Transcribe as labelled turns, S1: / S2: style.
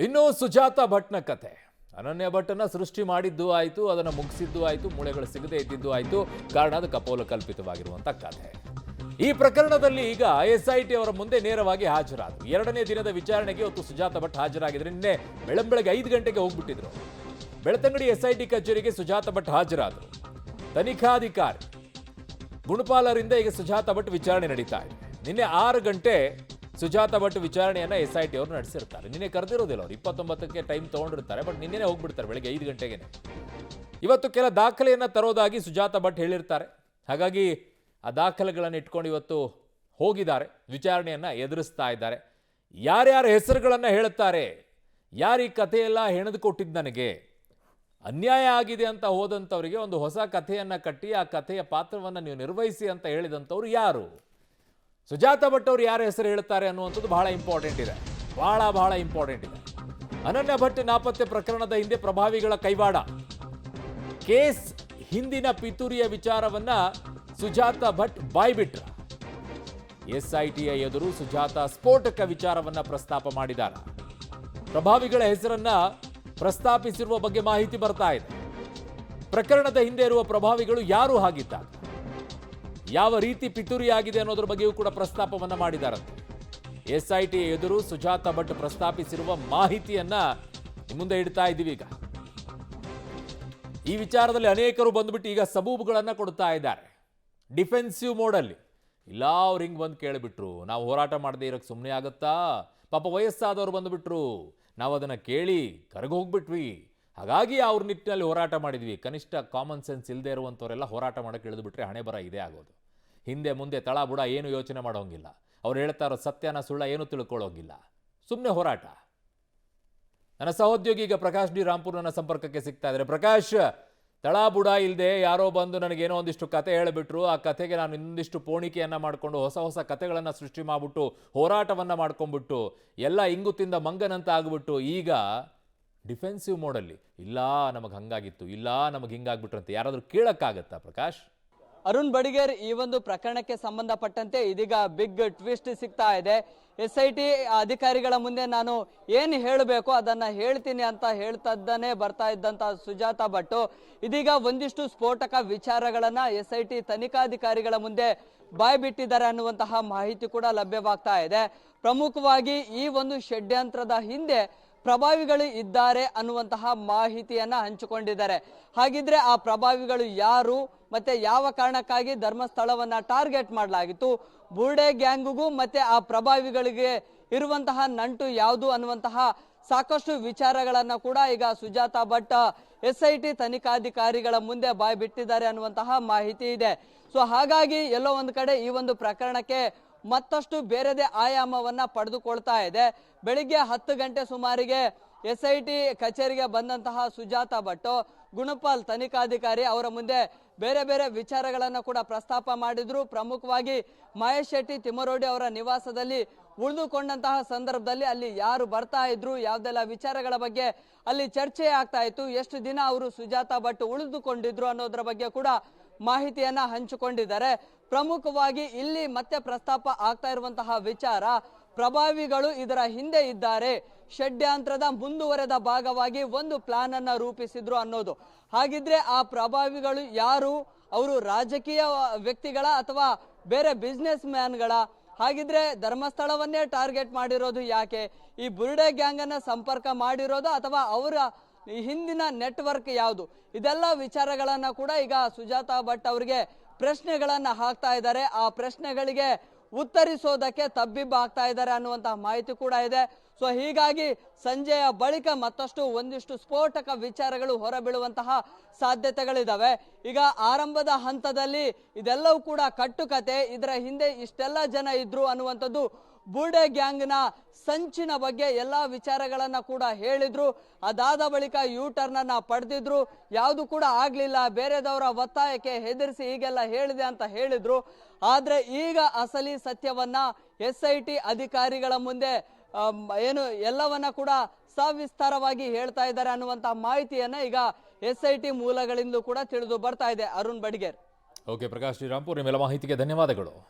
S1: ಇನ್ನು ಸುಜಾತ ಭಟ್ನ ಕತೆ. ಅನನ್ಯ ಭಟ್ಟನ ಸೃಷ್ಟಿ ಮಾಡಿದ್ದು ಆಯಿತು, ಅದನ್ನು ಮುಗಿಸಿದ್ದು ಆಯಿತು, ಮೂಳೆಗಳು ಸಿಗದೆ ಇದ್ದಿದ್ದು ಆಯಿತು. ಕಾರಣ ಅದು ಕಪೋಲ ಕಲ್ಪಿತವಾಗಿರುವಂಥ ಕಥೆ. ಈ ಪ್ರಕರಣದಲ್ಲಿ ಈಗ ಎಸ್ಐಟಿ ಅವರ ಮುಂದೆ ನೇರವಾಗಿ ಹಾಜರಾದರು. ಎರಡನೇ ದಿನದ ವಿಚಾರಣೆಗೆ ಇವತ್ತು ಸುಜಾತ ಭಟ್ ಹಾಜರಾಗಿದ್ರೆ ನಿನ್ನೆ ಬೆಳಗ್ಗೆ 5 ಗಂಟೆಗೆ ಹೋಗ್ಬಿಟ್ಟಿದ್ರು. ಬೆಳ್ತಂಗಡಿ ಎಸ್ಐಟಿ ಕಚೇರಿಗೆ ಸುಜಾತ ಭಟ್ ಹಾಜರಾದರು. ತನಿಖಾಧಿಕಾರಿ ಗುಣಪಾಲರಿಂದ ಈಗ ಸುಜಾತ ಭಟ್ ವಿಚಾರಣೆ ನಡೀತಾ ಇದೆ. ನಿನ್ನೆ 6 ಗಂಟೆ ಸುಜಾತ ಭಟ್ ವಿಚಾರಣೆಯನ್ನ ಎಸ್ಐಟಿ ಅವರು ನಡೆಸಿರ್ತಾರೆ. ನಿನ್ನೆ ಕರೆದಿರೋದಿಲ್ಲ ಅವರು, 29ಕ್ಕೆ ಟೈಮ್ ತಗೊಂಡಿರ್ತಾರೆ. ಬಟ್ ನಿನ್ನೆ ಹೋಗ್ಬಿಡ್ತಾರೆ ಬೆಳಗ್ಗೆ 5 ಗಂಟೆಗೆ. ಇವತ್ತು ಕೆಲ ದಾಖಲೆಯನ್ನ ತರೋದಾಗಿ ಸುಜಾತ ಭಟ್ ಹೇಳಿರ್ತಾರೆ. ಹಾಗಾಗಿ ಆ ದಾಖಲೆಗಳನ್ನು ಇಟ್ಕೊಂಡು ಇವತ್ತು ಹೋಗಿದ್ದಾರೆ, ವಿಚಾರಣೆಯನ್ನ ಎದುರಿಸ್ತಾ ಇದ್ದಾರೆ. ಯಾರ್ಯಾರ ಹೆಸರುಗಳನ್ನ ಹೇಳುತ್ತಾರೆ, ಯಾರು ಈ ಕಥೆಯೆಲ್ಲ ಹೆಣೆದು ಕೊಟ್ಟಿದ್ದು, ನನಗೆ ಅನ್ಯಾಯ ಆಗಿದೆ ಅಂತ ಹೋದಂಥವರಿಗೆ ಒಂದು ಹೊಸ ಕಥೆಯನ್ನ ಕಟ್ಟಿ ಆ ಕಥೆಯ ಪಾತ್ರವನ್ನು ನೀವು ನಿರ್ವಹಿಸಿ ಅಂತ ಹೇಳಿದಂಥವ್ರು ಯಾರು, ಸುಜಾತ ಭಟ್ ಅವರು ಯಾರ ಹೆಸರು ಹೇಳ್ತಾರೆ ಅನ್ನುವಂಥದ್ದು ಬಹಳ ಇಂಪಾರ್ಟೆಂಟ್ ಇದೆ. ಬಹಳ ಇಂಪಾರ್ಟೆಂಟ್ ಇದೆ. ಅನನ್ಯ ಭಟ್ ನಾಪತ್ತೆ ಪ್ರಕರಣದ ಹಿಂದೆ ಪ್ರಭಾವಿಗಳ ಕೈವಾಡ. ಕೇಸ್ ಹಿಂದಿನ ಪಿತೂರಿಯ ವಿಚಾರವನ್ನ ಸುಜಾತ ಭಟ್ ಬಾಯ್ಬಿಟ್ರ. ಎಸ್ಐಟಿಯ ಎದುರು ಸುಜಾತ ಸ್ಫೋಟಕ ವಿಚಾರವನ್ನ ಪ್ರಸ್ತಾಪ ಮಾಡಿದ್ದಾರೆ. ಪ್ರಭಾವಿಗಳ ಹೆಸರನ್ನ ಪ್ರಸ್ತಾಪಿಸಿರುವ ಬಗ್ಗೆ ಮಾಹಿತಿ ಬರ್ತಾ ಇದೆ. ಪ್ರಕರಣದ ಹಿಂದೆ ಇರುವ ಪ್ರಭಾವಿಗಳು ಯಾರು ಆಗಿದ್ದಾರೆ, ಯಾವ ರೀತಿ ಪಿತೂರಿ ಆಗಿದೆ ಅನ್ನೋದ್ರ ಬಗ್ಗೆಯೂ ಕೂಡ ಪ್ರಸ್ತಾಪವನ್ನ ಮಾಡಿದಾರಂತೆ. ಎಸ್ಐಟಿ ಎದುರು ಸುಜಾತ ಭಟ್ ಪ್ರಸ್ತಾಪಿಸಿರುವ ಮಾಹಿತಿಯನ್ನ ಮುಂದೆ ಇಡ್ತಾ ಇದ್ದೀವಿ. ಈಗ ಈ ವಿಚಾರದಲ್ಲಿ ಅನೇಕರು ಬಂದ್ಬಿಟ್ಟು ಈಗ ಸಬೂಬುಗಳನ್ನ ಕೊಡ್ತಾ ಇದ್ದಾರೆ, ಡಿಫೆನ್ಸಿವ್ ಮೋಡಲ್ಲಿ. ಇಲ್ಲ ಅವ್ರು ಹಿಂಗೆ ಬಂದು ಕೇಳಿಬಿಟ್ರು, ನಾವು ಹೋರಾಟ ಮಾಡದೆ ಇರೋಕ್ಕೆ ಸುಮ್ಮನೆ ಆಗುತ್ತಾ, ಪಾಪ ವಯಸ್ಸಾದವ್ರು ಬಂದುಬಿಟ್ರು, ನಾವು ಅದನ್ನು ಕೇಳಿ ಕರಗೋಗ್ಬಿಟ್ವಿ, ಹಾಗಾಗಿ ಅವ್ರ ನಿಟ್ಟಿನಲ್ಲಿ ಹೋರಾಟ ಮಾಡಿದ್ವಿ. ಕನಿಷ್ಠ ಕಾಮನ್ ಸೆನ್ಸ್ ಇಲ್ಲದೆ ಇರುವಂಥವರೆಲ್ಲ ಹೋರಾಟ ಮಾಡೋಕ್ಕೆ ಇಳಿದುಬಿಟ್ರೆ ಹಣೆ ಬರ ಇದೇ ಆಗೋದು. ಹಿಂದೆ ಮುಂದೆ ತಳ ಬುಡ ಏನು ಯೋಚನೆ ಮಾಡೋಂಗಿಲ್ಲ. ಅವ್ರು ಹೇಳ್ತಾ ಇರೋ ಸತ್ಯನ ಸುಳ್ಳ ಏನು ತಿಳ್ಕೊಳ್ಳೋಂಗಿಲ್ಲ, ಸುಮ್ಮನೆ ಹೋರಾಟ. ನನ್ನ ಸಹೋದ್ಯೋಗಿ ಈಗ ಪ್ರಕಾಶ್ ಡಿ ರಾಂಪುರ್ ನನ್ನ ಸಂಪರ್ಕಕ್ಕೆ ಸಿಗ್ತಾ ಇದ್ದಾರೆ. ಪ್ರಕಾಶ್, ತಳ ಬುಡ ಇಲ್ಲದೆ ಯಾರೋ ಬಂದು ನನಗೇನೋ ಒಂದಿಷ್ಟು ಕತೆ ಹೇಳಿಬಿಟ್ರು, ಆ ಕತೆಗೆ ನಾನು ಇನ್ನೊಂದಿಷ್ಟು ಪೋಣಿಕೆಯನ್ನು ಮಾಡಿಕೊಂಡು ಹೊಸ ಕತೆಗಳನ್ನು ಸೃಷ್ಟಿ ಮಾಡಿಬಿಟ್ಟು ಹೋರಾಟವನ್ನು ಮಾಡ್ಕೊಂಡ್ಬಿಟ್ಟು ಎಲ್ಲ ಇಂಗು ತಿಂದ ಮಂಗನಂತ ಆಗ್ಬಿಟ್ಟು ಈಗ ಡಿಫೆನ್ಸಿವ್ ಮೋಡಲ್ಲಿ, ಇಲ್ಲ ನಮಗೆ ಹಂಗಾಗಿತ್ತು, ಇಲ್ಲ ನಮಗೆ ಹಿಂಗಾಗ್ಬಿಟ್ರು ಅಂತ ಯಾರಾದರೂ ಕೇಳಕ್ಕಾಗತ್ತಾ ಪ್ರಕಾಶ್?
S2: ಅರುಣ್ ಬಡಿಗೇರ್, ಈ ಒಂದು ಪ್ರಕರಣಕ್ಕೆ ಸಂಬಂಧಪಟ್ಟಂತೆ ಇದೀಗ ಬಿಗ್ ಟ್ವಿಸ್ಟ್ ಸಿಗ್ತಾ ಇದೆ. ಎಸ್ಐಟಿ ಅಧಿಕಾರಿಗಳ ಮುಂದೆ ನಾನು ಏನು ಹೇಳಬೇಕು ಅದನ್ನ ಹೇಳ್ತೀನಿ ಅಂತ ಹೇಳ್ತದ್ದಾನೆ ಬರ್ತಾ ಇದ್ದಂತ ಸುಜಾತ ಭಟ್ ಇದೀಗ ಒಂದಿಷ್ಟು ಸ್ಫೋಟಕ ವಿಚಾರಗಳನ್ನ ಎಸ್ಐಟಿ ತನಿಖಾಧಿಕಾರಿಗಳ ಮುಂದೆ ಬಾಯ್ಬಿಟ್ಟಿದ್ದಾರೆ ಅನ್ನುವಂತಹ ಮಾಹಿತಿ ಕೂಡ ಲಭ್ಯವಾಗ್ತಾ ಇದೆ. ಪ್ರಮುಖವಾಗಿ ಈ ಒಂದು ಷಡ್ಯಂತ್ರದ ಹಿಂದೆ ಪ್ರಭಾವಿಗಳು ಇದ್ದಾರೆ ಅನ್ನುವಂತಹ ಮಾಹಿತಿಯನ್ನ ಹಂಚಿಕೊಂಡಿದ್ದಾರೆ. ಹಾಗಿದ್ರೆ ಆ ಪ್ರಭಾವಿಗಳು ಯಾರು ಮತ್ತೆ ಯಾವ ಕಾರಣಕ್ಕಾಗಿ ಧರ್ಮಸ್ಥಳವನ್ನ ಟಾರ್ಗೆಟ್ ಮಾಡಲಾಗಿತ್ತು, ಬುರ್ಡೆ ಗ್ಯಾಂಗ್ಗೂ ಮತ್ತೆ ಆ ಪ್ರಭಾವಿಗಳಿಗೆ ಇರುವಂತಹ ನಂಟು ಯಾವುದು ಅನ್ನುವಂತಹ ಸಾಕಷ್ಟು ವಿಚಾರಗಳನ್ನ ಕೂಡ ಈಗ ಸುಜಾತ ಭಟ್ ಎಸ್ಐಟಿ ತನಿಖಾಧಿಕಾರಿಗಳ ಮುಂದೆ ಬಾಯ್ಬಿಟ್ಟಿದ್ದಾರೆ ಅನ್ನುವಂತಹ ಮಾಹಿತಿ ಇದೆ. ಸೊ ಹಾಗಾಗಿ ಎಲ್ಲೋ ಒಂದು ಕಡೆ ಈ ಒಂದು ಪ್ರಕರಣಕ್ಕೆ ಮತ್ತಷ್ಟು ಬೇರೆದೇ ಆಯಾಮವನ್ನ ಪಡೆದುಕೊಳ್ತಾ ಇದೆ. ಬೆಳಿಗ್ಗೆ 10 ಗಂಟೆ ಸುಮಾರಿಗೆ ಎಸ್ಐಟಿ ಕಚೇರಿಗೆ ಬಂದಂತಹ ಸುಜಾತ ಭಟ್ ಗುಣಪಾಲ್ ತನಿಖಾಧಿಕಾರಿ ಅವರ ಮುಂದೆ ಬೇರೆ ಬೇರೆ ವಿಚಾರಗಳನ್ನ ಕೂಡ ಪ್ರಸ್ತಾಪ ಮಾಡಿದ್ರು. ಪ್ರಮುಖವಾಗಿ ಮಹೇಶ್ ಶೆಟ್ಟಿ ತಿಮ್ಮರೋಡಿ ಅವರ ನಿವಾಸದಲ್ಲಿ ಉಳಿದುಕೊಂಡಂತಹ ಸಂದರ್ಭದಲ್ಲಿ ಅಲ್ಲಿ ಯಾರು ಬರ್ತಾ ಇದ್ರು, ಯಾವ್ದೆಲ್ಲ ವಿಚಾರಗಳ ಬಗ್ಗೆ ಅಲ್ಲಿ ಚರ್ಚೆ ಆಗ್ತಾ ಇತ್ತು, ಎಷ್ಟು ದಿನ ಅವರು ಸುಜಾತ ಭಟ್ ಉಳಿದುಕೊಂಡಿದ್ರು ಅನ್ನೋದ್ರ ಬಗ್ಗೆ ಕೂಡ ಮಾಹಿತಿಯನ್ನ ಹಂಚಿಕೊಂಡಿದ್ದಾರೆ. ಪ್ರಮುಖವಾಗಿ ಇಲ್ಲಿ ಮತ್ತೆ ಪ್ರಸ್ತಾಪ ಆಗ್ತಾ ಇರುವಂತಹ ವಿಚಾರ, ಪ್ರಭಾವಿಗಳು ಇದರ ಹಿಂದೆ ಇದ್ದಾರೆ, ಷಡ್ಯಂತ್ರದ ಮುಂದುವರೆದ ಭಾಗವಾಗಿ ಒಂದು ಪ್ಲಾನ್ ಅನ್ನ ರೂಪಿಸಿದ್ರು ಅನ್ನೋದು. ಹಾಗಿದ್ರೆ ಆ ಪ್ರಭಾವಿಗಳು ಯಾರು, ಅವರು ರಾಜಕೀಯ ವ್ಯಕ್ತಿಗಳ ಅಥವಾ ಬೇರೆ ಬಿಸ್ನೆಸ್ ಮ್ಯಾನ್ಗಳ? ಹಾಗಿದ್ರೆ ಧರ್ಮಸ್ಥಳವನ್ನೇ ಟಾರ್ಗೆಟ್ ಮಾಡಿರೋದು ಯಾಕೆ? ಈ ಬುರ್ಡೆ ಗ್ಯಾಂಗ್ ಅನ್ನ ಸಂಪರ್ಕ ಮಾಡಿರೋದು ಅಥವಾ ಅವರ ಹಿಂದಿನ ನೆಟ್ವರ್ಕ್ ಯಾವುದು? ಇದೆಲ್ಲ ವಿಚಾರಗಳನ್ನ ಕೂಡ ಈಗ ಸುಜಾತ ಭಟ್ ಅವರಿಗೆ ಪ್ರಶ್ನೆಗಳನ್ನ ಹಾಕ್ತಾ ಇದ್ದಾರೆ. ಆ ಪ್ರಶ್ನೆಗಳಿಗೆ ಉತ್ತರಿಸೋದಕ್ಕೆ ತಬ್ಬಿಬ್ಬ ಆಗ್ತಾ ಇದ್ದಾರೆ ಅನ್ನುವಂತಹ ಮಾಹಿತಿ ಕೂಡ ಇದೆ. ಸೊ ಹೀಗಾಗಿ ಸಂಜೆಯ ಬಳಿಕ ಮತ್ತಷ್ಟು ಒಂದಿಷ್ಟು ಸ್ಫೋಟಕ ವಿಚಾರಗಳು ಹೊರಬೀಳುವಂತಹ ಸಾಧ್ಯತೆಗಳಿದಾವೆ. ಈಗ ಆರಂಭದ ಹಂತದಲ್ಲಿ ಇದೆಲ್ಲವೂ ಕೂಡ ಕಟ್ಟುಕತೆ, ಇದರ ಹಿಂದೆ ಇಷ್ಟೆಲ್ಲ ಜನ ಇದ್ರು ಅನ್ನುವಂಥದ್ದು ಬುರ್ಡೆ ಗ್ಯಾಂಗ್ನ ಸಂಚಿನ ಬಗ್ಗೆ ಎಲ್ಲಾ ವಿಚಾರಗಳನ್ನ ಕೂಡ ಹೇಳಿದ್ರು. ಅದಾದ ಬಳಿಕ ಯೂಟರ್ನ್ ಅನ್ನ ಪಡೆದಿದ್ರು, ಯಾವುದು ಕೂಡ ಆಗ್ಲಿಲ್ಲ, ಬೇರೆದವರ ಒತ್ತಾಯಕ್ಕೆ ಹೆದರಿಸಿ ಹೀಗೆಲ್ಲ ಹೇಳಿದೆ ಅಂತ ಹೇಳಿದ್ರು. ಆದ್ರೆ ಈಗ ಅಸಲಿ ಸತ್ಯವನ್ನ ಎಸ್ಐಟಿ ಅಧಿಕಾರಿಗಳ ಮುಂದೆ ಏನು ಎಲ್ಲವನ್ನ ಕೂಡ ಸವಿಸ್ತಾರವಾಗಿ ಹೇಳ್ತಾ ಇದ್ದಾರೆ ಅನ್ನುವಂತ ಮಾಹಿತಿಯನ್ನ ಈಗ ಎಸ್ಐಟಿ ಮೂಲಗಳಿಂದ ಕೂಡ ತಿಳಿದು ಬರ್ತಾ ಇದೆ. ಅರುಣ್ ಬಡಿಗೇರ್.
S1: ಓಕೆ ಪ್ರಕಾಶ್ ಶ್ರೀರಾಮ್ಪುರ್, ನಿಮ್ಮೆಲ್ಲ ಮಾಹಿತಿಗೆ ಧನ್ಯವಾದಗಳು.